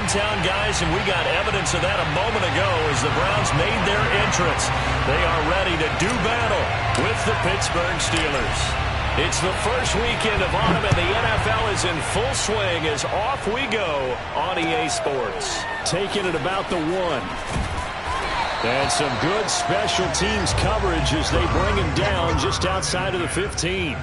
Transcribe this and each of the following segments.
downtown, guys, and we got evidence of that a moment ago as the Browns made their entrance. They are ready to do battle with the Pittsburgh Steelers. It's the first weekend of autumn, and the NFL is in full swing as off we go on EA Sports. Taking it about the 1. And some good special teams coverage as they bring him down just outside of the 15.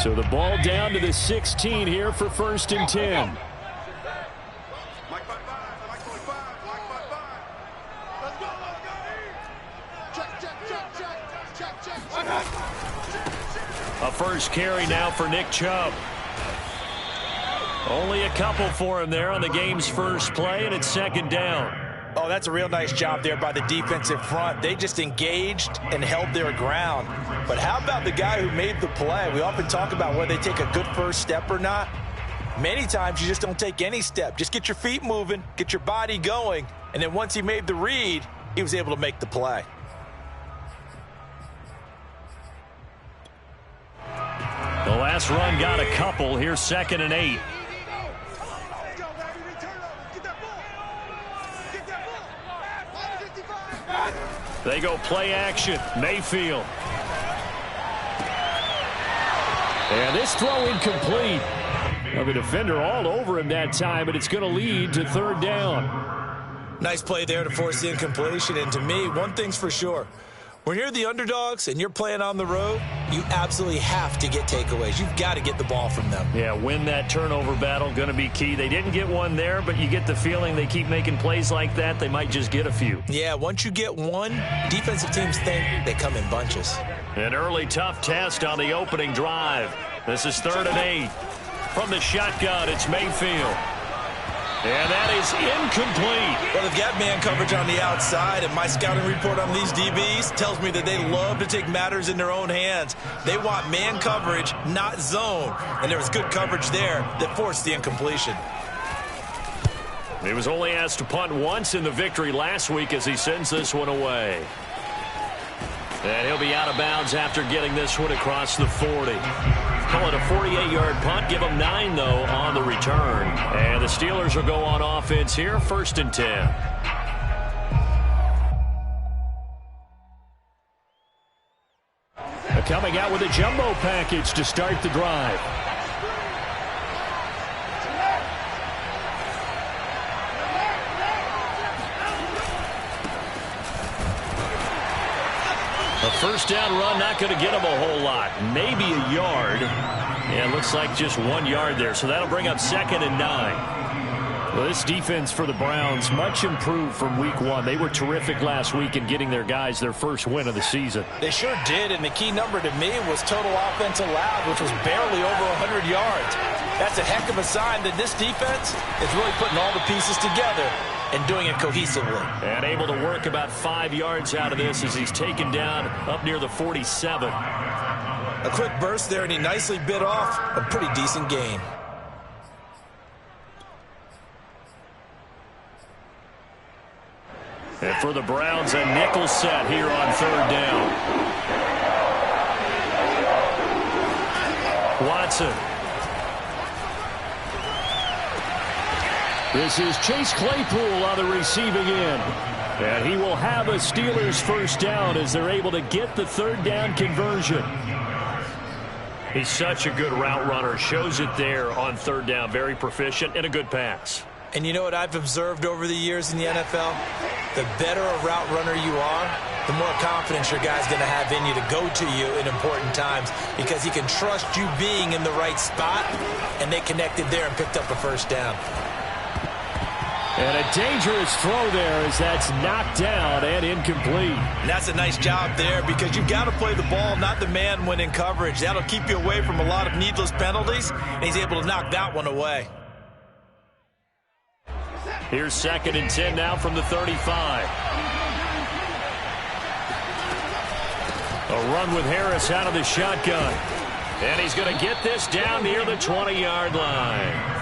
So the ball down to the 16 here for 1st and 10. A first carry now for Nick Chubb. Only a couple for him there on the game's first play, and it's 2nd down. Oh, that's a real nice job there by the defensive front. They just engaged and held their ground. But how about the guy who made the play? We often talk about whether they take a good first step or not. Many times you just don't take any step. Just get your feet moving, get your body going, and then once he made the read, he was able to make the play. The last run got a couple. Here's 2nd and 8. They go play action. Mayfield. And this throw incomplete. Well, the defender all over him that time, but it's going to lead to 3rd down. Nice play there to force the incompletion. And to me, one thing's for sure. When you're the underdogs and you're playing on the road, you absolutely have to get takeaways. You've got to get the ball from them. Yeah, win that turnover battle, going to be key. They didn't get one there, but you get the feeling they keep making plays like that, they might just get a few. Yeah, once you get one, defensive teams think they come in bunches. An early tough test on the opening drive. This is 3rd and 8. From the shotgun, it's Mayfield. And that is incomplete. Well, they've got man coverage on the outside, and my scouting report on these DBs tells me that they love to take matters in their own hands. They want man coverage, not zone. And there was good coverage there that forced the incompletion. He was only asked to punt once in the victory last week as he sends this one away. And he'll be out of bounds after getting this one across the 40. Call it a 48-yard punt. Give them 9, though, on the return. And the Steelers will go on offense here, 1st and 10. Coming out with a jumbo package to start the drive. A 1st down run, not going to get him a whole lot. Maybe a yard. Yeah, it looks like just 1 yard there. So that'll bring up 2nd and 9. Well, this defense for the Browns, much improved from week 1. They were terrific last week in getting their guys their first win of the season. They sure did, and the key number to me was total offense allowed, which was barely over 100 yards. That's a heck of a sign that this defense is really putting all the pieces together and doing it cohesively. And able to work about 5 yards out of this as he's taken down up near the 47. A quick burst there, and he nicely bit off a pretty decent gain. And for the Browns, a nickel set here on 3rd down. Watson. This is Chase Claypool on the receiving end. And he will have a Steelers 1st down as they're able to get the 3rd down conversion. He's such a good route runner. Shows it there on 3rd down. Very proficient and a good pass. And you know what I've observed over the years in the NFL? The better a route runner you are, the more confidence your guy's going to have in you to go to you in important times because he can trust you being in the right spot, and they connected there and picked up a 1st down. And a dangerous throw there as that's knocked down and incomplete. And that's a nice job there because you've got to play the ball, not the man when in coverage. That'll keep you away from a lot of needless penalties, and he's able to knock that one away. Here's 2nd and 10 now from the 35. A run with Harris out of the shotgun. And he's going to get this down near the 20-yard line.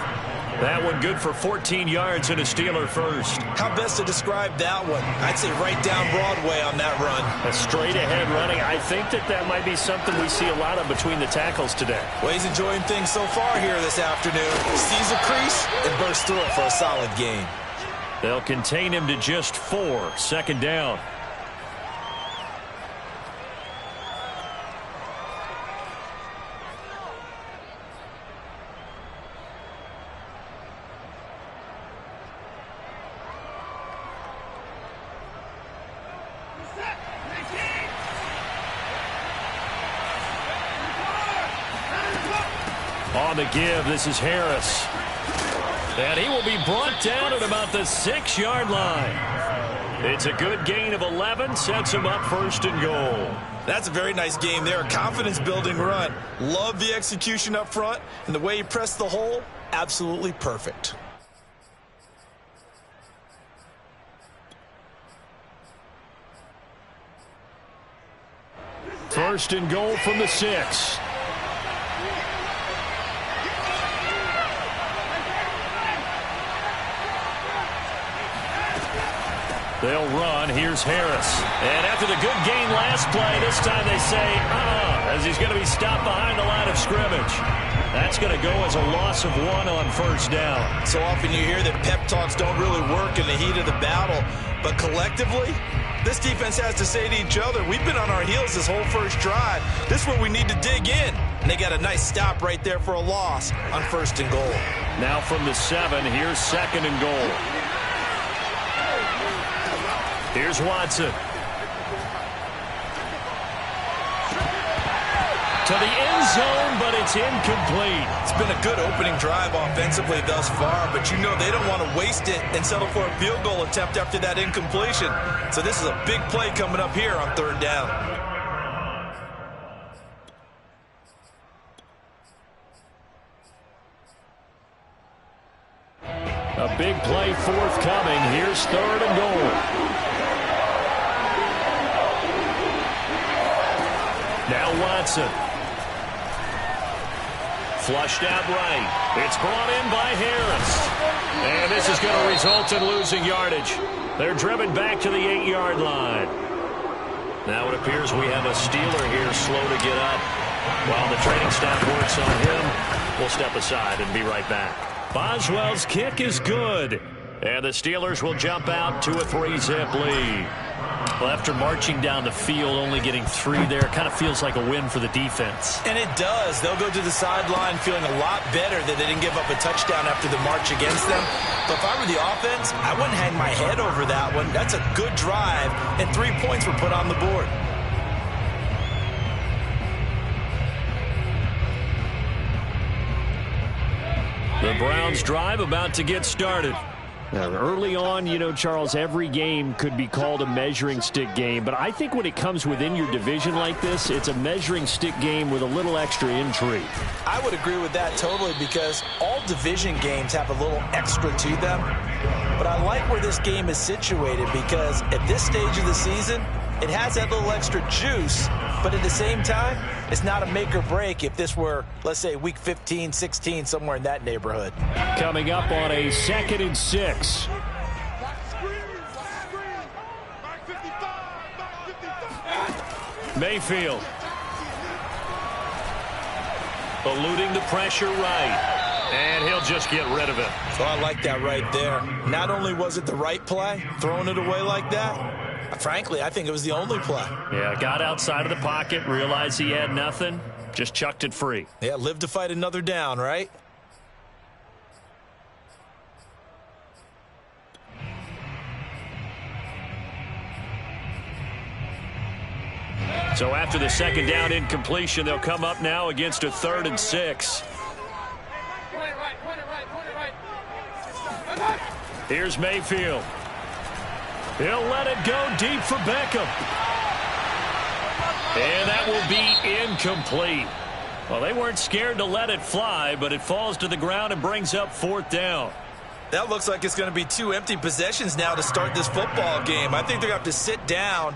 That one good for 14 yards and a Steeler first. How best to describe that one? I'd say right down Broadway on that run. A straight-ahead running. I think that might be something we see a lot of between the tackles today. Well, he's enjoying things so far here this afternoon. Sees a crease and bursts through it for a solid gain. They'll contain him to just 4. Second down. On the give, this is Harris. And he will be brought down at about the 6-yard line. It's a good gain of 11, sets him up first and goal. That's a very nice game there. Confidence-building run. Love the execution up front, and the way he pressed the hole, absolutely perfect. First and goal from the 6. They'll run. Here's Harris. And after the good gain last play, this time they say, as he's going to be stopped behind the line of scrimmage. That's going to go as a loss of 1 on first down. So often you hear that pep talks don't really work in the heat of the battle. But collectively, this defense has to say to each other, we've been on our heels this whole first drive. This is where we need to dig in. And they got a nice stop right there for a loss on first and goal. Now from the 7, here's second and goal. Here's Watson. To the end zone, but it's incomplete. It's been a good opening drive offensively thus far, but you know they don't want to waste it and settle for a field goal attempt after that incompletion. So this is a big play coming up here on third down. A big play forthcoming. Here's third and goal. Now Watson. Flushed out right. It's brought in by Harris. And this is going to result in losing yardage. They're driven back to the 8-yard line. Now it appears we have a Steeler here slow to get up. While the training staff works on him, we'll step aside and be right back. Boswell's kick is good. And the Steelers will jump out to a 3-zip lead. Well, after marching down the field, only getting 3 there, kind of feels like a win for the defense. And it does. They'll go to the sideline feeling a lot better that they didn't give up a touchdown after the march against them. But if I were the offense, I wouldn't hang my head over that one. That's a good drive, and 3 points were put on the board. The Browns' drive about to get started. Now, early on, you know, Charles, every game could be called a measuring stick game. But I think when it comes within your division like this, it's a measuring stick game with a little extra intrigue. I would agree with that totally because all division games have a little extra to them. But I like where this game is situated because at this stage of the season, it has that little extra juice. But at the same time, it's not a make or break if this were, let's say, week 15, 16, somewhere in that neighborhood. Coming up on a 2nd and 6. Mayfield. Eluding the pressure right. And he'll just get rid of it. So I like that right there. Not only was it the right play, throwing it away like that, frankly, I think it was the only play. Yeah, got outside of the pocket, realized he had nothing, just chucked it free. Yeah, live to fight another down, right? So after the 2nd down incompletion, they'll come up now against a 3rd and 6. Here's Mayfield. He'll let it go deep for Beckham. And that will be incomplete. Well, they weren't scared to let it fly, but it falls to the ground and brings up 4th down. That looks like it's going to be 2 empty possessions now to start this football game. I think they're going to have to sit down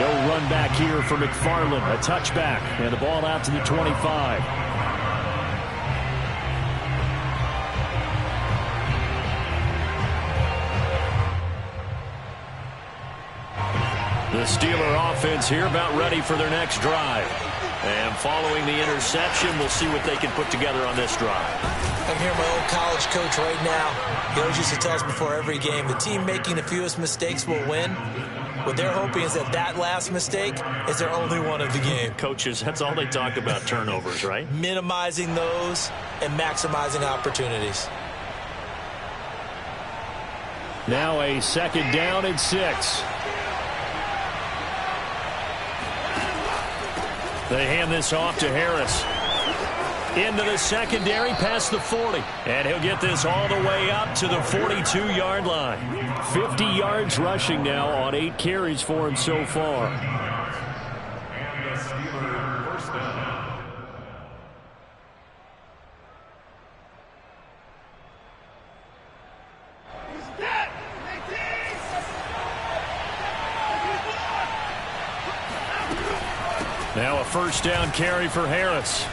No run back here for McFarland. A touchback, and the ball out to the 25. The Steeler offense here about ready for their next drive. And following the interception, we'll see what they can put together on this drive. I'm hearing my old college coach right now. He always used to tell us before every game, the team making the fewest mistakes will win. What they're hoping is that last mistake is their only one of the game. Coaches, that's all they talk about, turnovers, right? Minimizing those and maximizing opportunities. Now a 2nd down and 6. They hand this off to Harris. Into the secondary, past the 40. And he'll get this all the way up to the 42-yard line. 50 yards rushing now on 8 carries for him so far. Now a 1st down carry for Harris.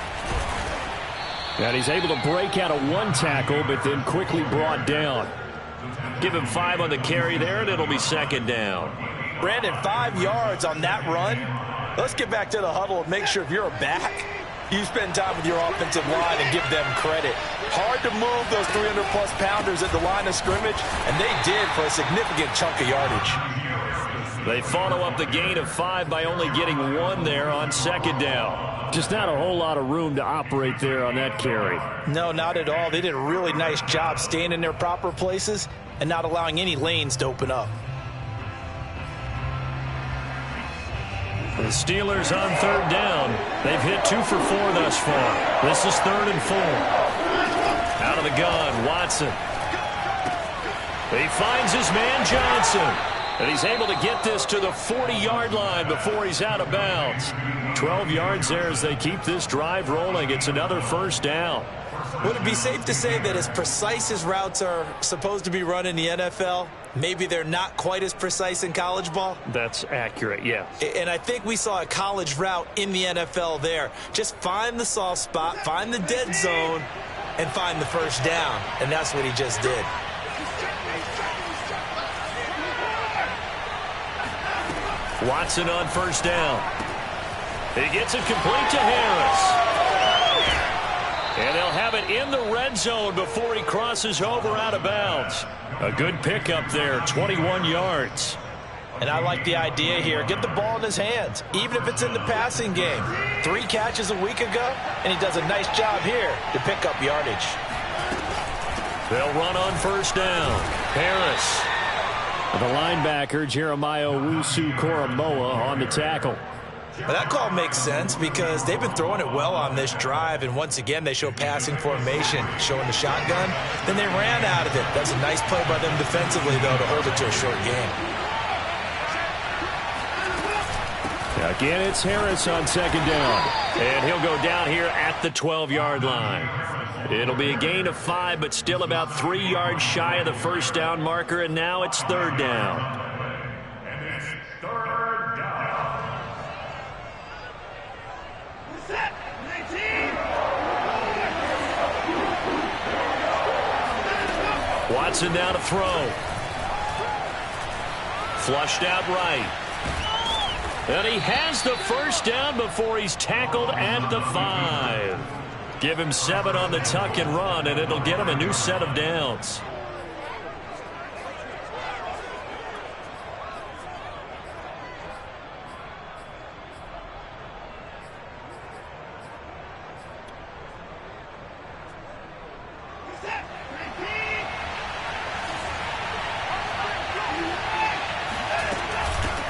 And he's able to break out of 1 tackle, but then quickly brought down. Give him 5 on the carry there, and it'll be 2nd down. Brandon, 5 yards on that run. Let's get back to the huddle and make sure if you're a back, you spend time with your offensive line and give them credit. Hard to move those 300-plus pounders at the line of scrimmage, and they did for a significant chunk of yardage. They follow up the gain of 5 by only getting 1 there on 2nd down. Just not a whole lot of room to operate there on that carry. No, not at all. They did a really nice job staying in their proper places and not allowing any lanes to open up. The Steelers on 3rd down. They've hit 2 for 4 thus far. This is 3rd and 4. Out of the gun, Watson. He finds his man Johnson. And he's able to get this to the 40-yard line before he's out of bounds. 12 yards there as they keep this drive rolling. It's another 1st down. Would it be safe to say that as precise as routes are supposed to be run in the NFL, maybe they're not quite as precise in college ball? That's accurate, yeah. And I think we saw a college route in the NFL there. Just find the soft spot, find the dead zone, and find the 1st down. And that's what he just did. Watson on 1st down. He gets it complete to Harris. And they'll have it in the red zone before he crosses over out of bounds. A good pickup there, 21 yards. And I like the idea here. Get the ball in his hands, even if it's in the passing game. 3 catches a week ago, and he does a nice job here to pick up yardage. They'll run on 1st down. Harris. The linebacker, Jeremiah Owusu-Koramoah, on the tackle. Well, that call makes sense because they've been throwing it well on this drive, and once again they show passing formation, showing the shotgun. Then they ran out of it. That's a nice play by them defensively, though, to hold it to a short game. Again, it's Harris on 2nd down. And he'll go down here at the 12-yard line. It'll be a gain of 5, but still about 3 yards shy of the 1st down marker, and now it's 3rd down. And it's 3rd down. Set, 19. Watson now to throw. Flushed out right. And he has the 1st down before he's tackled at the 5. Give him 7 on the tuck and run, and it'll get him a new set of downs.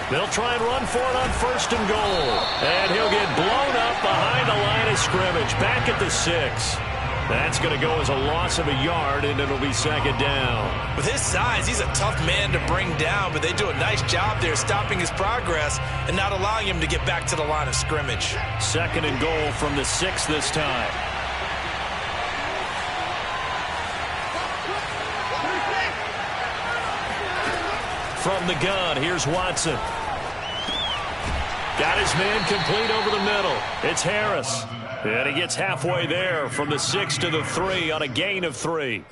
They'll try and run for it on 1st and goal. And he'll get blown up behind the line of scrimmage, back at the 6. That's going to go as a loss of a yard, and it'll be 2nd down. With his size, he's a tough man to bring down, but they do a nice job there stopping his progress and not allowing him to get back to the line of scrimmage. 2nd and goal from the 6 this time. From the gun, here's Watson. Got his man complete over the middle. It's Harris. And he gets halfway there from the 6 to the 3 on a gain of 3.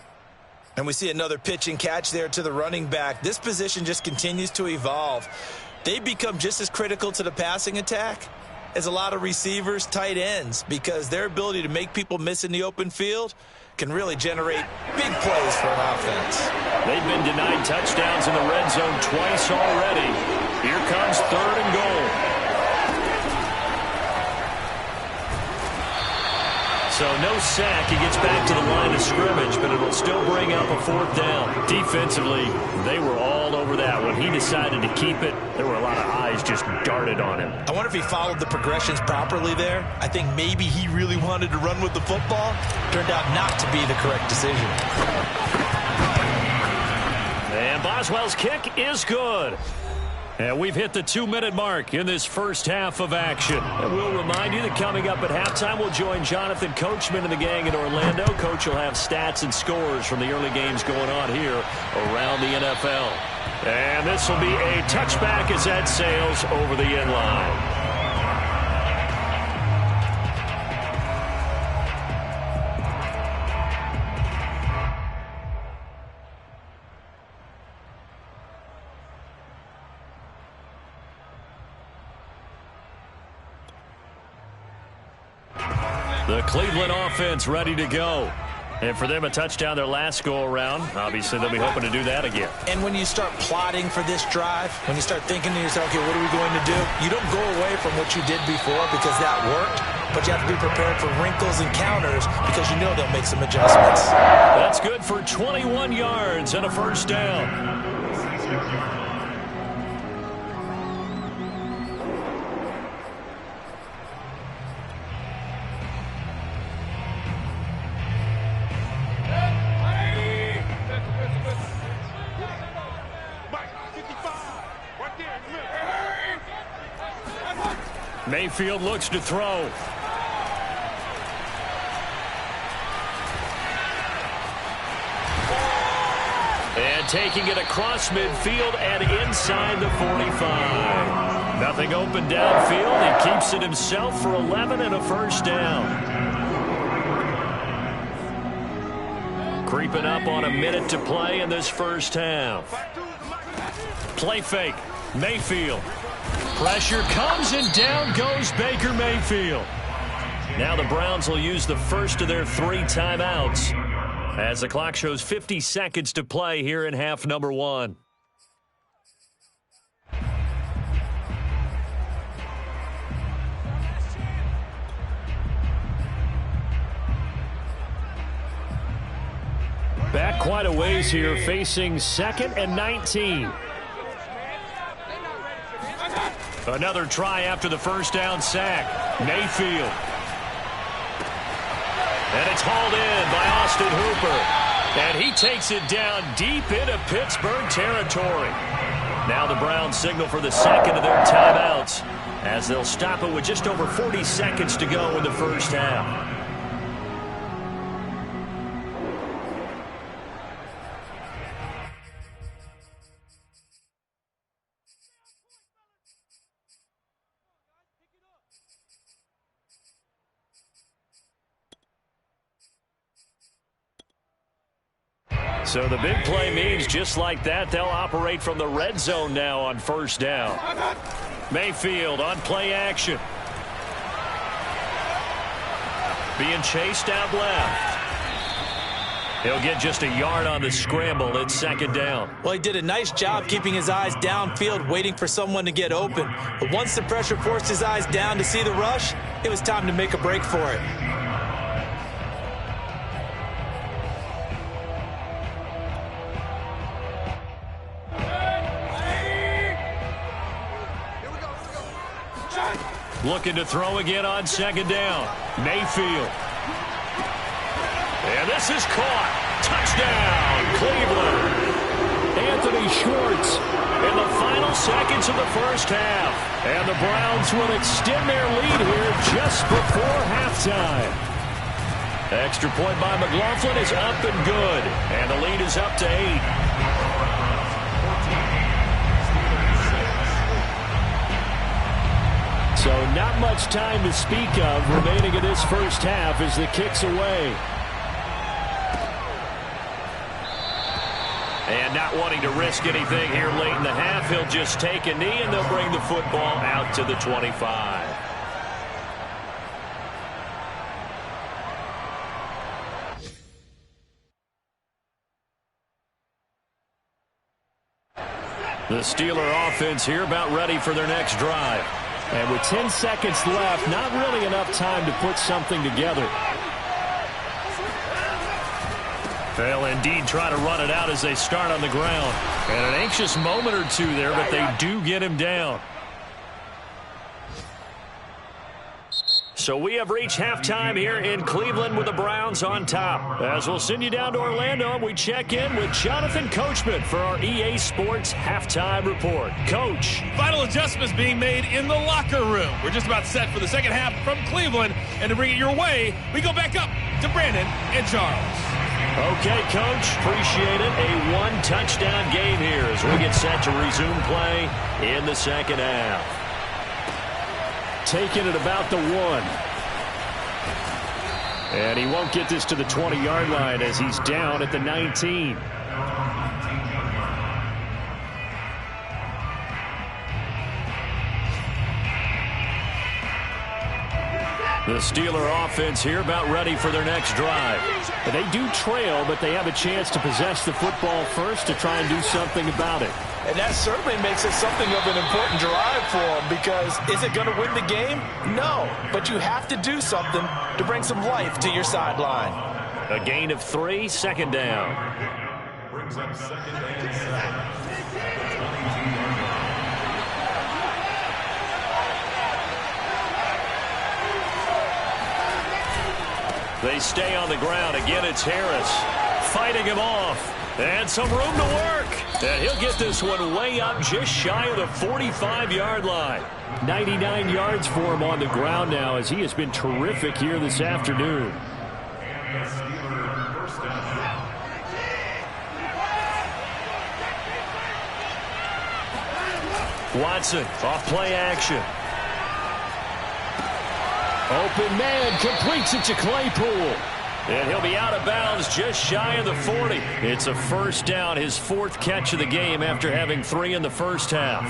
And we see another pitch and catch there to the running back. This position just continues to evolve. They become just as critical to the passing attack as a lot of receivers, tight ends, because their ability to make people miss in the open field can really generate big plays for an offense. They've been denied touchdowns in the red zone twice already. Here comes 3rd and goal. So no sack. He gets back to the line of scrimmage, but it'll still bring up a 4th down. Defensively, they were all over that. When he decided to keep it, there were a lot of eyes just darted on him. I wonder if he followed the progressions properly there. I think maybe he really wanted to run with the football. Turned out not to be the correct decision. And Boswell's kick is good. And we've hit the 2-minute mark in this first half of action. And we'll remind you that coming up at halftime, we'll join Jonathan Coachman and the gang in Orlando. Coach will have stats and scores from the early games going on here around the NFL. And this will be a touchback as that sails over the end line. The Cleveland offense ready to go. And for them, a touchdown their last go-around. Obviously, they'll be hoping to do that again. And when you start plotting for this drive, when you start thinking to yourself, okay, what are we going to do? You don't go away from what you did before because that worked, but you have to be prepared for wrinkles and counters because you know they'll make some adjustments. That's good for 21 yards and a 1st down. Mayfield looks to throw. And taking it across midfield and inside the 45. Nothing open downfield. He keeps it himself for 11 and a 1st down. Creeping up on a minute to play in this first half. Play fake. Mayfield. Pressure comes and down goes Baker Mayfield. Now the Browns will use the first of their 3 timeouts as the clock shows 50 seconds to play here in half number 1. Back quite a ways here, facing 2nd and 19. Another try after the 1st down sack. Mayfield. And it's hauled in by Austin Hooper. And he takes it down deep into Pittsburgh territory. Now the Browns signal for the 2nd of their timeouts as they'll stop it with just over 40 seconds to go in the first half. So the big play means just like that, they'll operate from the red zone now on 1st down. Mayfield on play action. Being chased out left. He'll get just a yard on the scramble. It's 2nd down. Well, he did a nice job keeping his eyes downfield, waiting for someone to get open. But once the pressure forced his eyes down to see the rush, it was time to make a break for it. Looking to throw again on 2nd down. Mayfield. And this is caught. Touchdown, Cleveland. Anthony Schwartz in the final seconds of the first half. And the Browns will extend their lead here just before halftime. Extra point by McLaughlin is up and good. And the lead is up to 8. So not much time to speak of remaining in this first half as the kick's away. And not wanting to risk anything here late in the half, he'll just take a knee and they'll bring the football out to the 25. The Steeler offense here about ready for their next drive. And with 10 seconds left, not really enough time to put something together. They'll indeed try to run it out as they start on the ground. And an anxious moment or two there, but they do get him down. So we have reached halftime here in Cleveland with the Browns on top. As we'll send you down to Orlando, we check in with Jonathan Coachman for our EA Sports Halftime Report. Coach. Final adjustments being made in the locker room. We're just about set for the second half from Cleveland. And to bring it your way, we go back up to Brandon and Charles. Okay, Coach. Appreciate it. A one-touchdown game here as we get set to resume play in the second half. Taking it about the 1. And he won't get this to the 20-yard line as he's down at the 19. The Steeler offense here about ready for their next drive. And they do trail, but they have a chance to possess the football first to try and do something about it. And that certainly makes it something of an important drive for them, because is it going to win the game? No, but you have to do something to bring some life to your sideline. A gain of 3, second down. Brings up second and 7. They stay on the ground. Again, it's Harris fighting him off. And some room to work. And he'll get this one way up just shy of the 45-yard line. 99 yards for him on the ground now as he has been terrific here this afternoon. And the Steelers first down. Watson off play action. Open man completes it to Claypool. And he'll be out of bounds just shy of the 40. It's a first down, his 4th catch of the game after having 3 in the first half.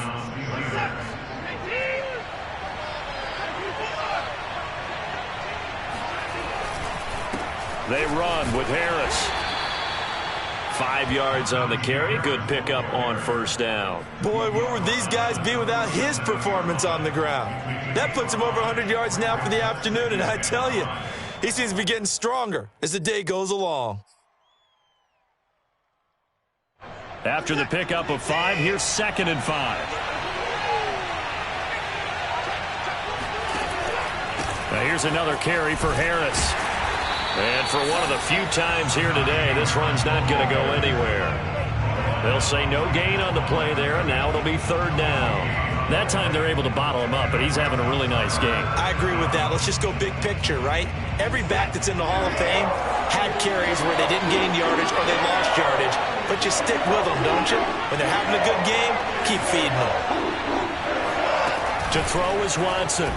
They run with Harris. 5 yards on the carry. Good pickup on first down. Boy, where would these guys be without his performance on the ground? That puts him over 100 yards now for the afternoon, and I tell you, he seems to be getting stronger as the day goes along. After the pickup of 5, here's 2nd and 5. Now here's another carry for Harris. And for one of the few times here today, this run's not going to go anywhere. They'll say no gain on the play there, and now it'll be 3rd down. That time they're able to bottle him up, but he's having a really nice game. I agree with that. Let's just go big picture, right? Every back that's in the Hall of Fame had carries where they didn't gain yardage or they lost yardage. But you stick with them, don't you? When they're having a good game, keep feeding them. To throw is Watson.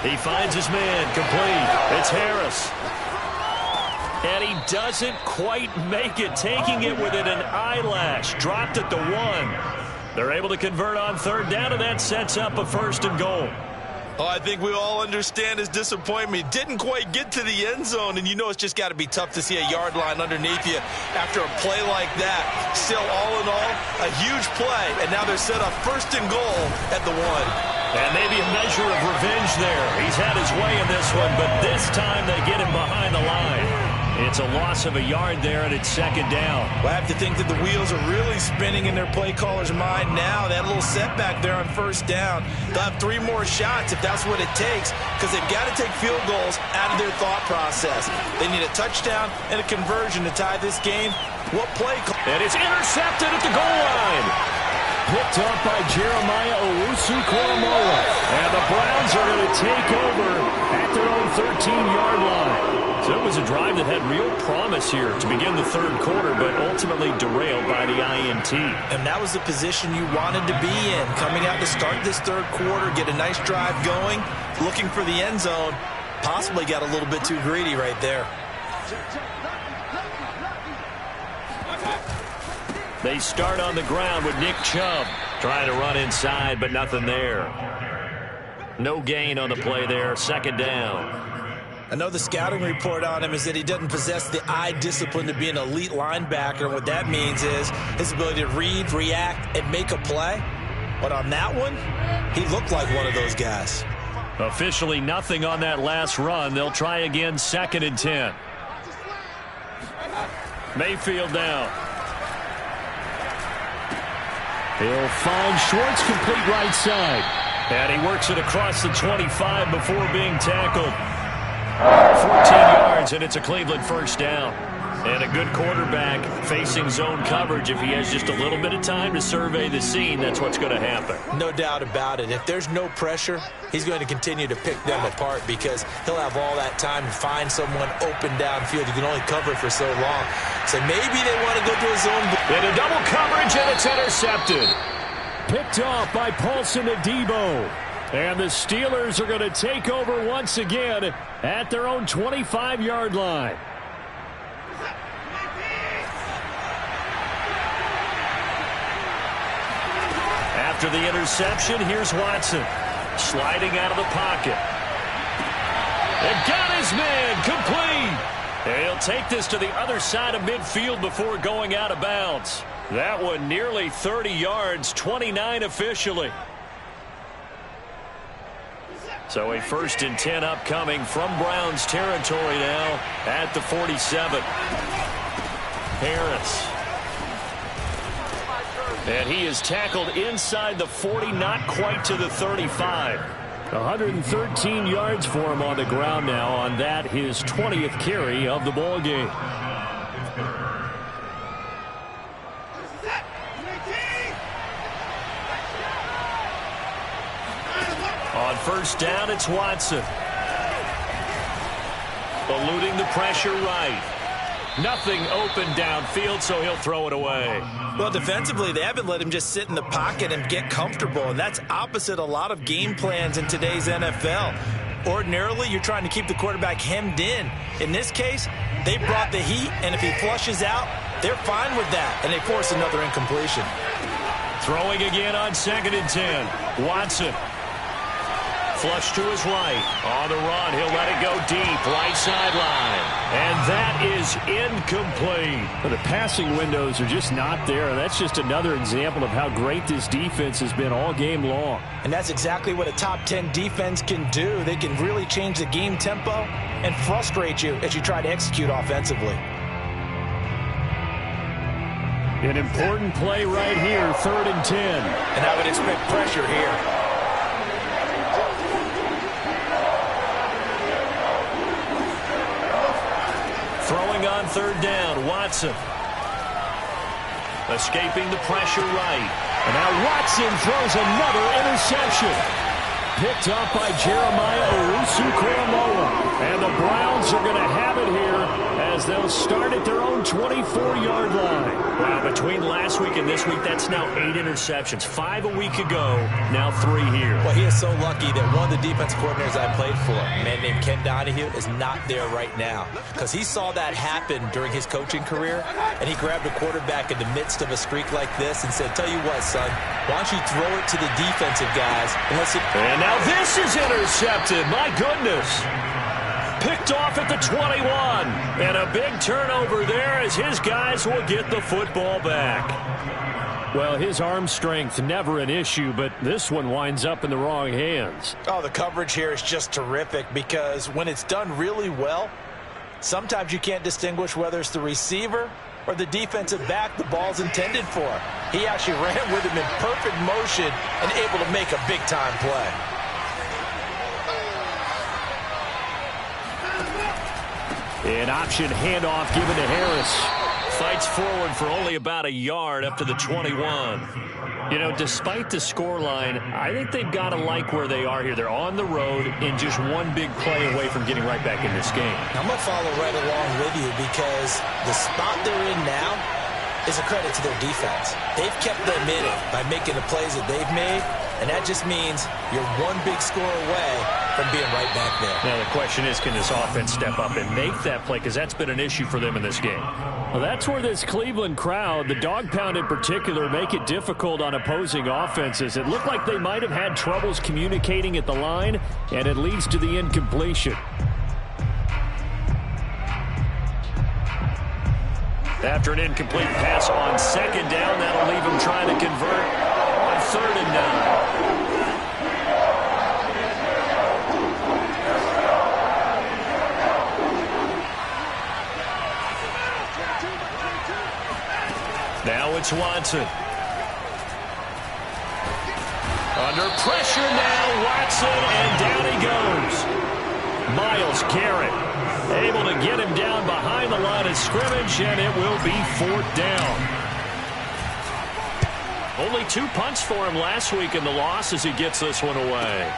He finds his man complete. It's Harris. And he doesn't quite make it, taking it within an eyelash. Dropped at the 1. They're able to convert on 3rd down, and that sets up a 1st and goal. Oh, I think we all understand his disappointment. Didn't quite get to the end zone, and you know it's just got to be tough to see a yard line underneath you after a play like that. Still, all in all, a huge play, and now they're set up 1st and goal at the 1. And maybe a measure of revenge there. He's had his way in this one, but this time they get him behind the line. It's a loss of a yard there, and it's 2nd down. Well, I have to think that the wheels are really spinning in their play caller's mind now. That little setback there on 1st down. They'll have 3 more shots if that's what it takes, because they've got to take field goals out of their thought process. They need a touchdown and a conversion to tie this game. What play call? And it's intercepted at the goal line. Picked up by Jeremiah Owusu-Koramoah. And the Browns are going to take over at their own 13-yard line. So it was a drive that had real promise here to begin the third quarter, but ultimately derailed by the INT. And that was the position you wanted to be in. Coming out to start this third quarter, get a nice drive going, looking for the end zone. Possibly got a little bit too greedy right there. They start on the ground with Nick Chubb trying to run inside, but nothing there. No gain on the play there, second down. I know the scouting report on him is that he doesn't possess the eye discipline to be an elite linebacker. And what that means is his ability to read, react, and make a play. But on that one, he looked like one of those guys. Officially nothing on that last run. They'll try again, 2nd and 10. Mayfield down. He'll find Schwartz, complete right side. And he works it across the 25 before being tackled. 14 yards, and it's a Cleveland first down. And a good quarterback facing zone coverage. If he has just a little bit of time to survey the scene, that's what's going to happen. No doubt about it. If there's no pressure, he's going to continue to pick them apart because he'll have all that time to find someone open downfield. You can only cover for so long. So maybe they want to go to a zone. In a double coverage, and it's intercepted. Picked off by Paulson Adebo. And the Steelers are going to take over once again at their own 25-yard line. After the interception, here's Watson. Sliding out of the pocket. And got his man complete. And he'll take this to the other side of midfield before going out of bounds. That one nearly 30 yards, 29 officially. So a 1st and 10 upcoming from Browns territory now at the 47. Harris. And he is tackled inside the 40, not quite to the 35. 113 yards for him on the ground now on that, his 20th carry of the ball game. On first down, it's Watson. Eluding the pressure right. Nothing open downfield, so he'll throw it away. Well, defensively, they haven't let him just sit in the pocket and get comfortable, and that's opposite a lot of game plans in today's NFL. Ordinarily, you're trying to keep the quarterback hemmed in. In this case, they brought the heat, and if he flushes out, they're fine with that, and they force another incompletion. Throwing again on 2nd and 10. Watson. Flush to his right. On the run, he'll let it go deep. Right sideline. And that is incomplete. The passing windows are just not there. That's just another example of how great this defense has been all game long. And that's exactly what a top 10 defense can do. They can really change the game tempo and frustrate you as you try to execute offensively. An important play right here, 3rd and 10. And I would expect pressure here. Throwing on 3rd down, Watson. Escaping the pressure right. And now Watson throws another interception. Picked up by Jeremiah Owusu-Koramoah. And the Browns are going to have it here as they'll start at their own 24-yard line. Wow, between last week and this week, that's now 8 interceptions. 5 a week ago, now 3 here. Well, he is so lucky that one of the defense coordinators I played for, a man named Ken Donahue, is not there right now. Because he saw that happen during his coaching career, and he grabbed a quarterback in the midst of a streak like this and said, tell you what, son, why don't you throw it to the defensive guys and let's see. And now this is intercepted. My goodness. Picked off at the 21. And a big turnover there as his guys will get the football back. Well, his arm strength never an issue, but this one winds up in the wrong hands. Oh, the coverage here is just terrific because when it's done really well, sometimes you can't distinguish whether it's the receiver or the defensive back the ball's intended for. He actually ran with him in perfect motion and able to make a big-time play. An option handoff given to Harris. Fights forward for only about a yard up to the 21. You know, despite the scoreline, I think they've got to like where they are here. They're on the road and just one big play away from getting right back in this game. I'm going to follow right along with you because the spot they're in now is a credit to their defense. They've kept them in it by making the plays that they've made, and that just means you're one big score away from being right back there. Now the question is, can this offense step up and make that play? Because that's been an issue for them in this game. Well, that's where this Cleveland crowd, the dog pound in particular, make it difficult on opposing offenses. It looked like they might have had troubles communicating at the line, and it leads to the incompletion. After an incomplete pass on second down, that'll leave him trying to convert on 3rd and 9. Now it's Watson. Under pressure now, Watson, and down he goes. Myles Garrett able to get him down behind the line of scrimmage, and it will be 4th down. Only 2 punts for him last week in the loss as he gets this one away.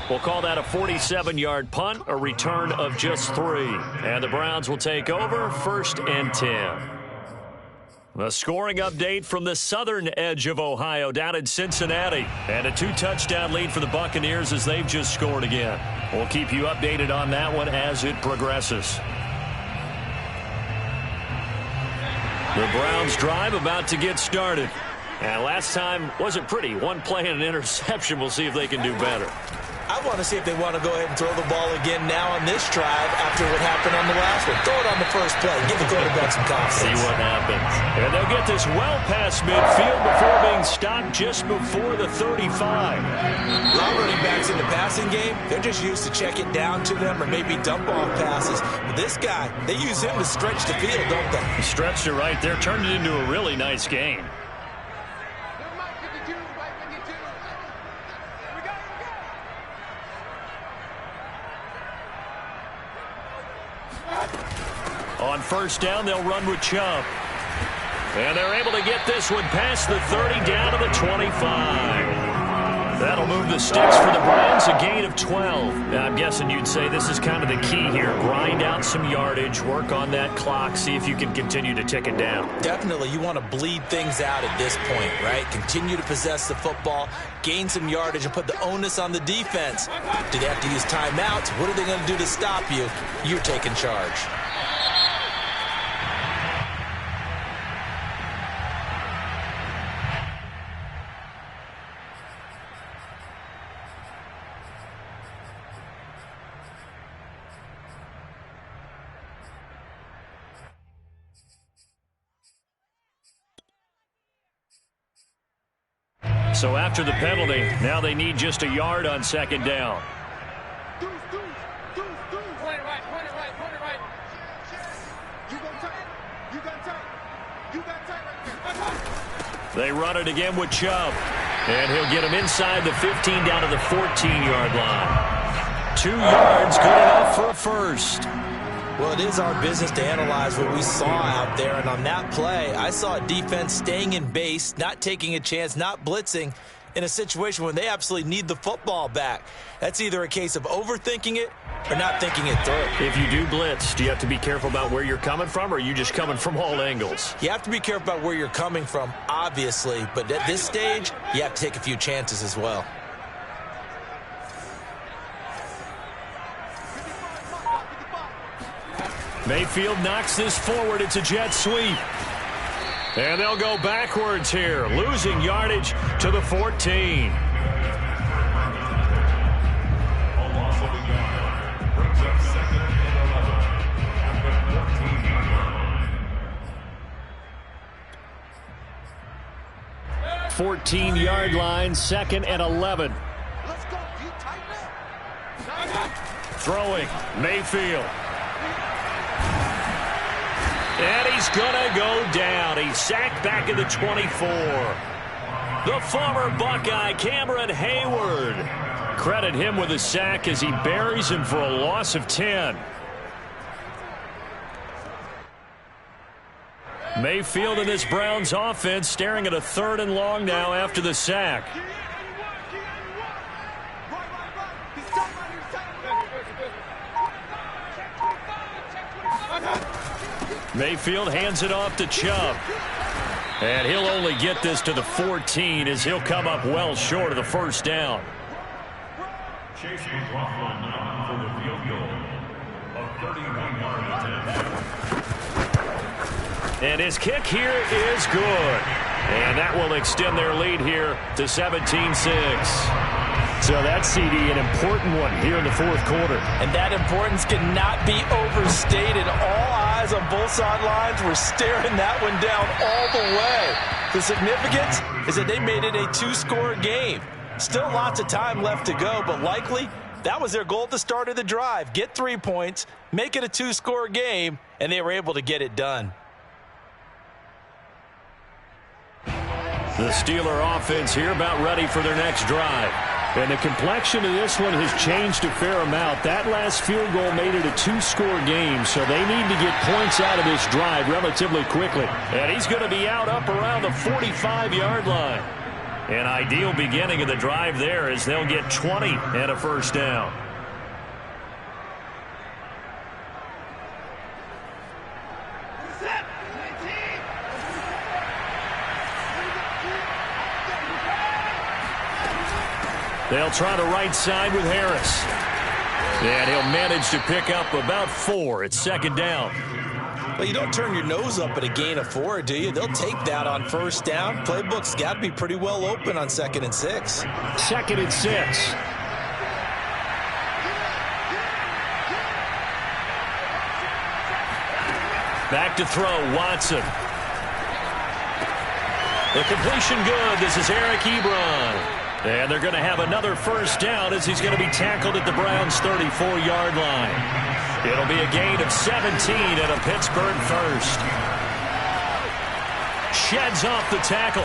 We'll call that a 47-yard punt, a return of just 3. And the Browns will take over 1st and 10. A scoring update from the southern edge of Ohio down in Cincinnati. And a 2-touchdown lead for the Buccaneers as they've just scored again. We'll keep you updated on that one as it progresses. The Browns drive about to get started. And last time wasn't pretty. One play and an interception. We'll see if they can do better. I want to see if they want to go ahead and throw the ball again now on this drive after what happened on the last one. Throw it on the first play. Give the quarterback some confidence. See what happens. And they'll get this well past midfield before being stopped just before the 35. A lot of running backs in the passing game, they're just used to check it down to them or maybe dump off passes. But this guy, they use him to stretch the field, don't they? He stretched it right there, turned it into a really nice game. On 1st down, they'll run with Chubb. And they're able to get this one past the 30 down to the 25. That'll move the sticks for the Browns, a gain of 12. Now, I'm guessing you'd say this is kind of the key here. Grind out some yardage, work on that clock, see if you can continue to tick it down. Definitely, you want to bleed things out at this point, right? Continue to possess the football, gain some yardage, and put the onus on the defense. Do they have to use timeouts? What are they going to do to stop you? You're taking charge. So after the penalty, now they need just a yard on 2nd down. They run it again with Chubb. And he'll get him inside the 15 down to the 14-yard line. 2 yards, good enough for a first. Well, it is our business to analyze what we saw out there. And on that play, I saw a defense staying in base, not taking a chance, not blitzing in a situation when they absolutely need the football back. That's either a case of overthinking it or not thinking it through. If you do blitz, do you have to be careful about where you're coming from, or are you just coming from all angles? You have to be careful about where you're coming from, obviously. But at this stage, you have to take a few chances as well. Mayfield knocks this forward. It's a jet sweep. And they'll go backwards here, losing yardage to the 14. A loss of a yard brings up 2nd and 11 at the 14-yard line. 14-yard line, 2nd and 11. Throwing, Mayfield. And he's going to go down. He's sacked back at the 24. The former Buckeye, Cameron Hayward. Credit him with a sack as he buries him for a loss of 10. Mayfield and this Browns offense staring at a 3rd and long now after the sack. Mayfield hands it off to Chubb. And he'll only get this to the 14 as he'll come up well short of the first down. Chase McLaughlin now for the field goal. A 31-yard attempt. And his kick here is good. And that will extend their lead here to 17-6. So that, CD, an important one here in the 4th quarter. And that importance cannot be overstated. All eyes on both sidelines were staring that one down all the way. The significance is that they made it a 2-score game. Still lots of time left to go, but likely that was their goal at the start of the drive. Get 3 points, make it a 2-score game, and they were able to get it done. The Steeler offense here about ready for their next drive. And the complexion of this one has changed a fair amount. That last field goal made it a 2-score game, so they need to get points out of this drive relatively quickly. And he's going to be out up around the 45-yard line. An ideal beginning of the drive there as they'll get 20 and a first down. They'll try the right side with Harris. And he'll manage to pick up about 4. It's 2nd down. Well, you don't turn your nose up at a gain of 4, do you? They'll take that on first down. Playbook's got to be pretty well open on 2nd and 6. 2nd and 6. Back to throw, Watson. The completion good. This is Eric Ebron. And they're going to have another first down as he's going to be tackled at the Browns' 34-yard line. It'll be a gain of 17 and a Pittsburgh first. Sheds off the tackle.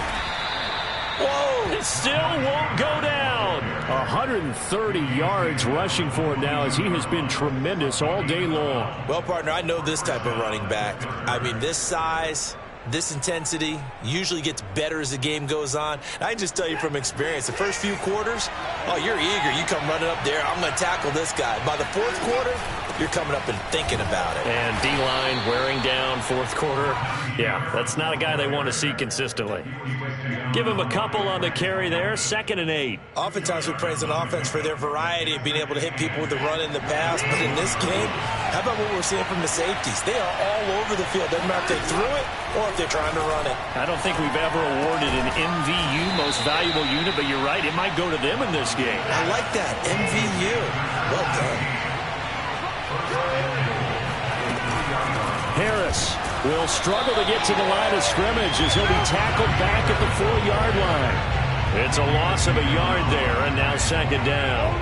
Whoa! It still won't go down. 130 yards rushing for him now as he has been tremendous all day long. Well, partner, I know this type of running back. I mean, this size, this intensity usually gets better as the game goes on. And I can just tell you from experience, the first few quarters, oh, you're eager. You come running up there, I'm going to tackle this guy. By the 4th quarter, you're coming up and thinking about it. And D-line wearing down 4th quarter. Yeah, that's not a guy they want to see consistently. Give him a couple on the carry there, 2nd and 8. Oftentimes we praise an offense for their variety of being able to hit people with the run in the pass. But in this game, how about what we're seeing from the safeties? They are all over the field. Doesn't matter if they threw it or if they're trying to run it. I don't think we've ever awarded an MVU, most valuable unit, but you're right, it might go to them in this game. I like that, MVU. Well done. Harris will struggle to get to the line of scrimmage as he'll be tackled back at the 4-yard line. It's a loss of a yard there, and now 2nd down.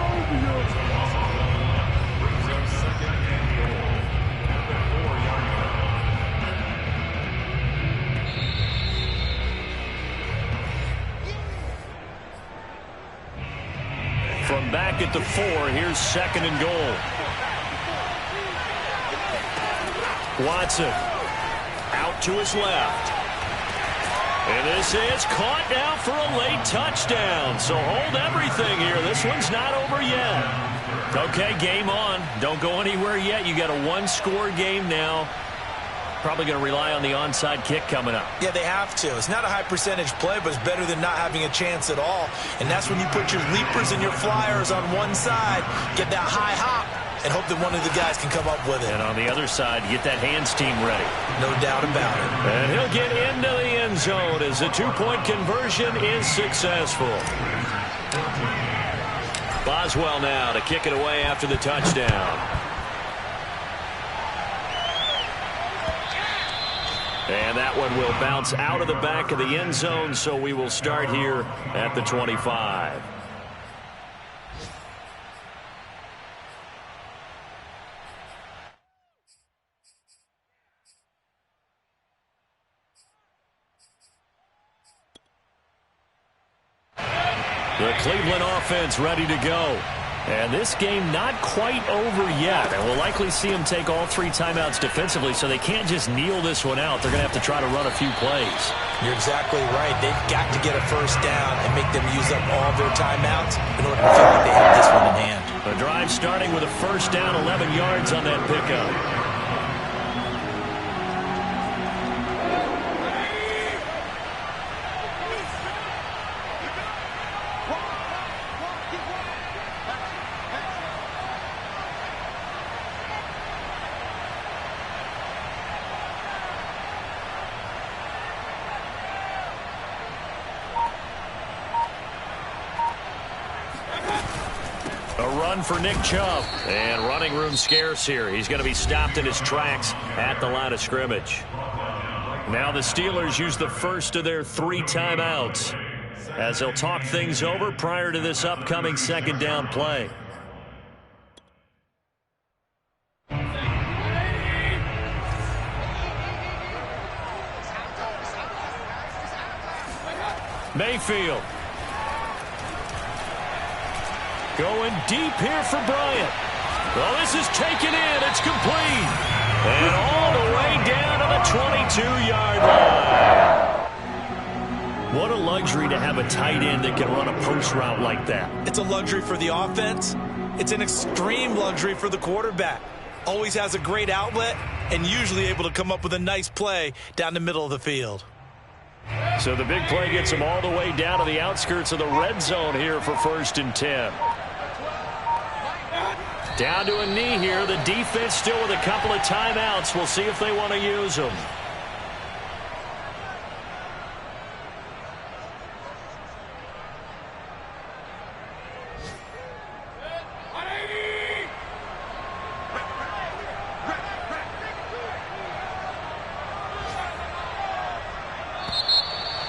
From back at the 4, here's 2nd and goal. Watson out to his left. And this is caught now for a late touchdown. So hold everything here. This one's not over yet. Okay, game on. Don't go anywhere yet. You got a 1-score game now. Probably going to rely on the onside kick coming up. Yeah, they have to. It's not a high percentage play, but it's better than not having a chance at all. And that's when you put your leapers and your flyers on one side, get that high hop, and hope that one of the guys can come up with it. And on the other side, get that hands team ready. No doubt about it. And he'll get into the end zone as the 2-point conversion is successful. Boswell now to kick it away after the touchdown. And that one will bounce out of the back of the end zone, so we will start here at the 25. The Cleveland offense ready to go. And this game not quite over yet. And we'll likely see them take all 3 timeouts defensively, so they can't just kneel this one out. They're going to have to try to run a few plays. You're exactly right. They've got to get a first down and make them use up all their timeouts in order to feel like they have this one in hand. The drive starting with a first down, 11 yards on that pickup. For Nick Chubb, and running room scarce here. He's going to be stopped in his tracks at the line of scrimmage. Now the Steelers use the first of their 3 timeouts as they'll talk things over prior to this upcoming second down play. Mayfield. Going deep here for Bryant. Well, this is taken in. It's complete. And all the way down to the 22-yard line. What a luxury to have a tight end that can run a post route like that. It's a luxury for the offense. It's an extreme luxury for the quarterback. Always has a great outlet and usually able to come up with a nice play down the middle of the field. So the big play gets him all the way down to the outskirts of the red zone here for 1st and 10. Down to a knee here. The defense still with a couple of timeouts. We'll see if they want to use them.